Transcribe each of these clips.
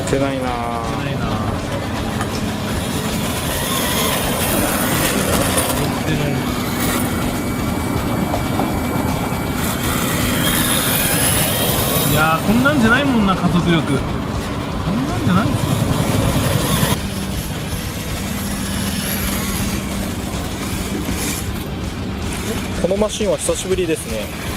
ってないな。ないな。出てない。いやー、こんなんじゃないもんな、加速力。こんなんじゃないっすよ。このマシンは久しぶりですね。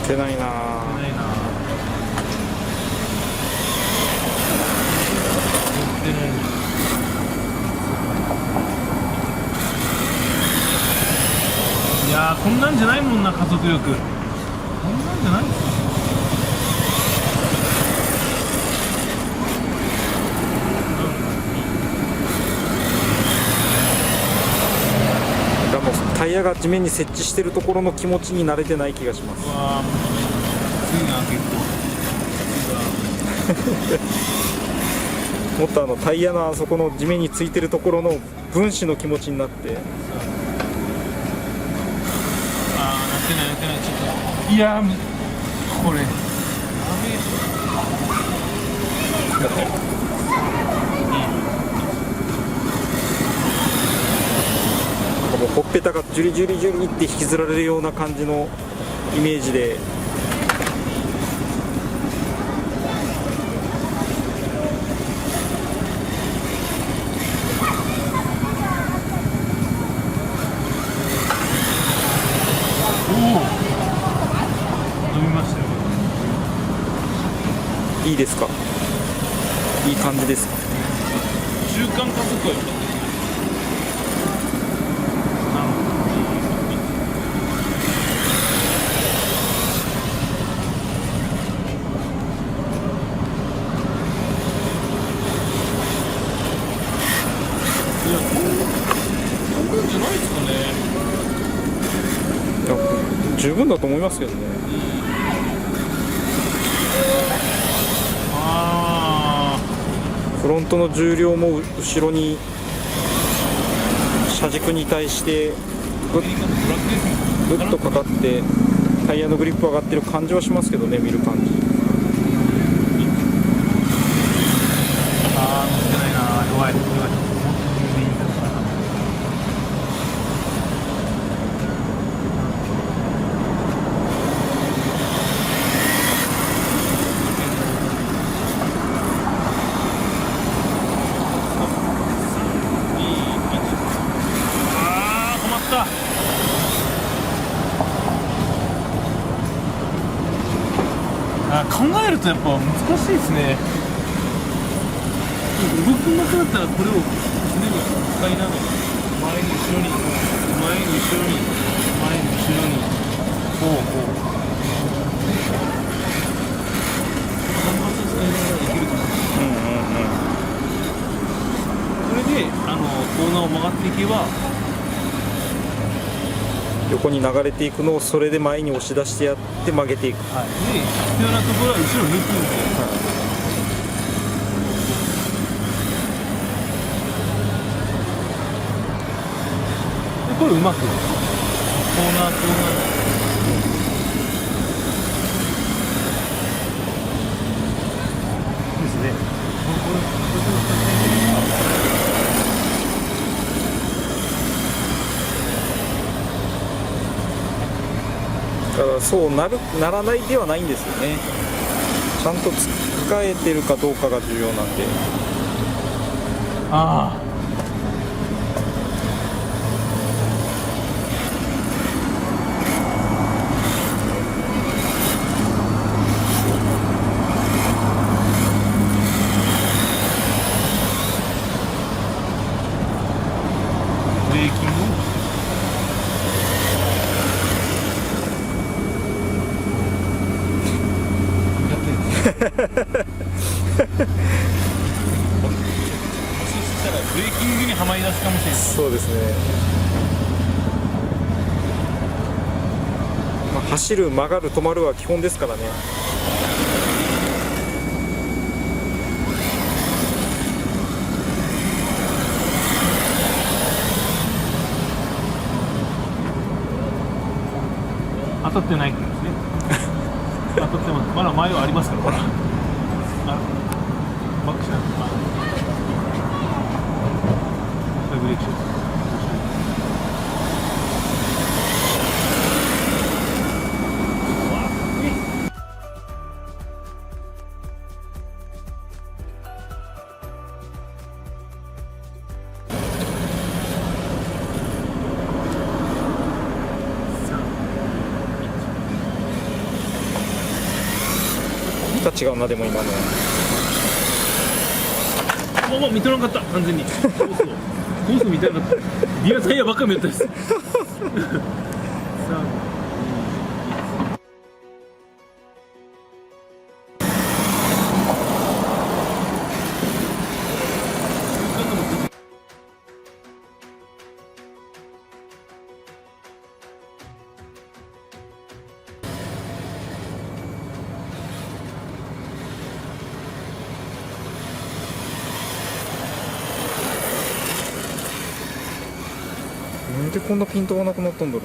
てないな。ないな。出ない。いやー、こんなんじゃないもんな、加速力。こんなんじゃないですよ。もうタイヤが地面に設置してるところの気持ちに慣れてない気がします。うわー、次が結構。もっとタイヤのあそこの地面についてるところの分子の気持ちになって。あー、なってないなってない、ちょっと。いやー、これ。やべえ。もうほっぺたがジュリジュリジュリって引きずられるような感じのイメージで。おお、伸びましたよ。いいですか？いい感じですか？中間加速は良かったですね。いや、こんなんじゃないですかね。いや、十分だと思いますけどね。あフロントの重量も後ろに車軸に対してー、アメリカのブラックですね。グッとかかってタイヤのグリップ上がってる感じはしますけどね、見る感じ。あー、乗ってないな、弱い、弱い。あ、考えるとやっぱ難しいですね。動きなくなったらこれを常に使いながら前に後ろに前に後ろに前に後ろにこう反発使いながらいけるかな。それでコーナーを曲がっていけば横に流れていくのをそれで前に押し出してやって曲げていく。はい、で必要なところは後ろ抜くんで、でこれうまくコーナーですね。だからそうならないではないんですよね。ちゃんと使えてるかどうかが重要なんで。ああ、ブレーキングそしたらブレーキングにはまり出すかもしれない。そうですね。まあ、走る、曲がる、止まるは基本ですからね。当たってないからですね。当たってます。まだ前はありますから、ほら。バックしない。ブレーキします。何か違うな、でも今の。おお、見とらなかった、完全に。コース見てなかった。リアタイヤばっかり見よったです。なんでこんなピントがなくなったんだろ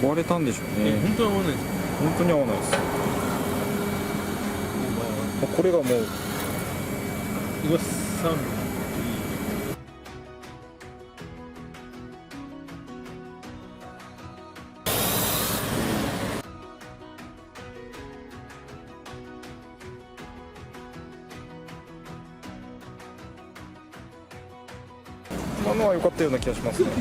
う。壊れたんでしょうね。本当は合わないです。本当に合わないです。これがもううわ、3。今のは良かったような気がしますね。うん。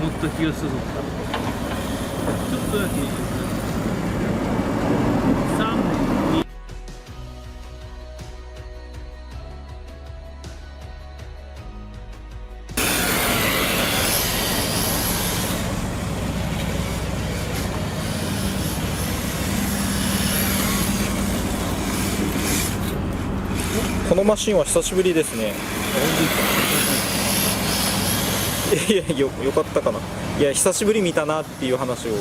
思った気がしたぞ。ちょっとだけ3、2。このマシンは久しぶりですね。いや、よかったかな。いや、久しぶり見たなっていう話を。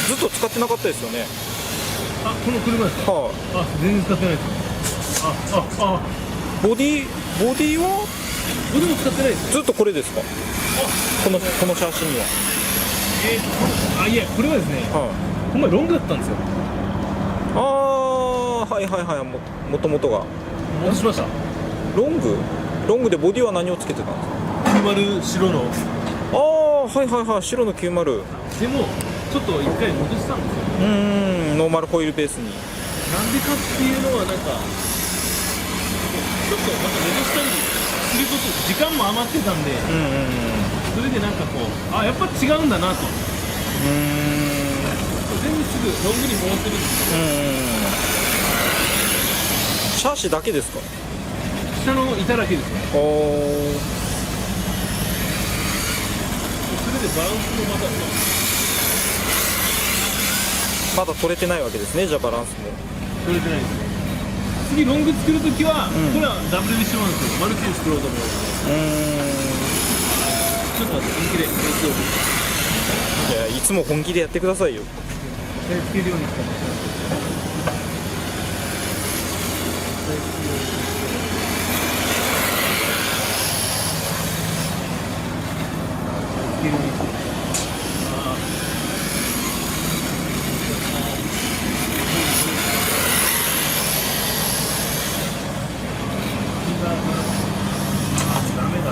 ずっと使ってなかったですよね。あ、この車ですか。はあ、全然使ってないです。あ、ボディは僕も使ってないです。ずっとこれですか。この写真には。いや、これはですね、ほんまロングだったんですよ。ああ、はいはいはい、もともとが戻しました。ロングでボディは何をつけてたんですか。90白の。ああ、はいはいはい、白の90。でも、ちょっと一回戻したんですよ。ノーマルホイールベースに。なんでかっていうのは、なんか、ちょっとまた戻したりすること、時間も余ってたんで、それでなんかこう、あ、やっぱ違うんだなと。全部すぐロングに戻ってるんですよ。シャーシだけですか。下の板だけですね。おー。それでバランスもまだ取れてないわけですね。じゃあバランスも取れてないですね。次ロング作るときは、これはダブルでしまうんですよ。マルチに作ろうと思うので。ちょっと待って、本気でやっておく。いや、いつも本気でやってくださいよ。つけるようにしてます。つけるようにしてます。ダメだ。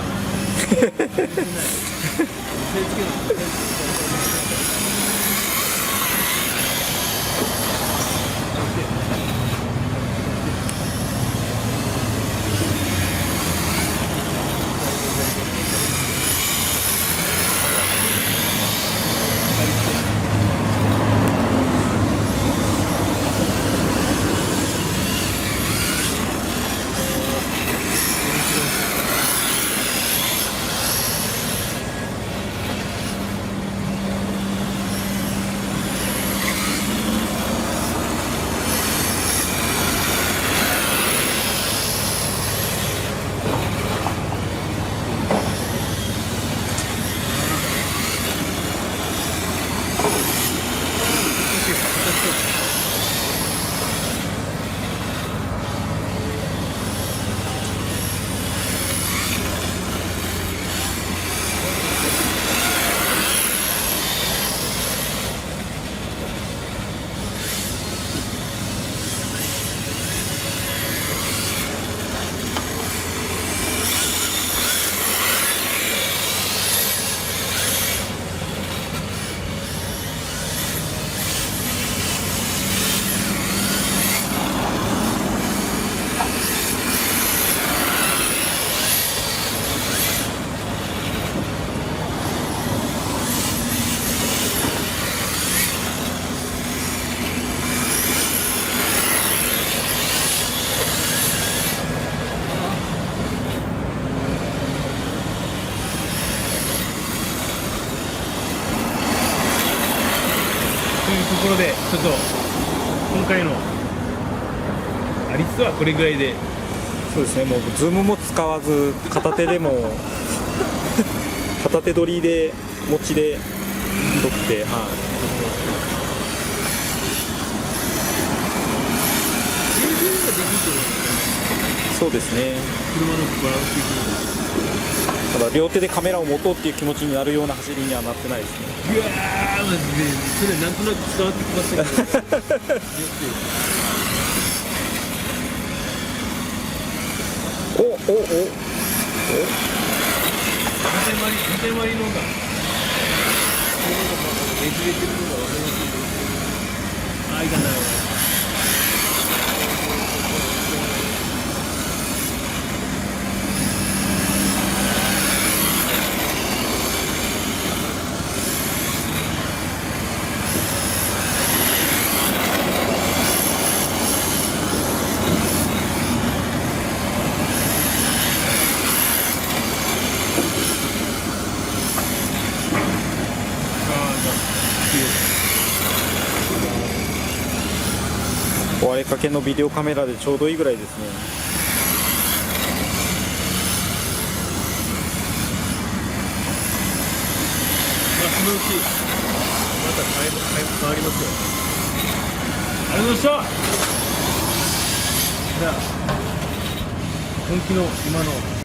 いうところでちょっと今回のアリスはこれぐらいで。そうですね、もうズームも使わず片手でも片手取りで持ちで撮って、はい、そうですね。車のバランス的にただ両手でカメラを持とうっていう気持ちになるような走りにはなってないですね。うわーマジでそれなんとなく伝わってきましたけどお縦回りのがねじれてるのが分かりますけど、あ、いかない。壊れかけのビデオカメラでちょうどいいぐらいですね。そのうちまた変わりますよ。ありがとうございました。じゃあ本気の今の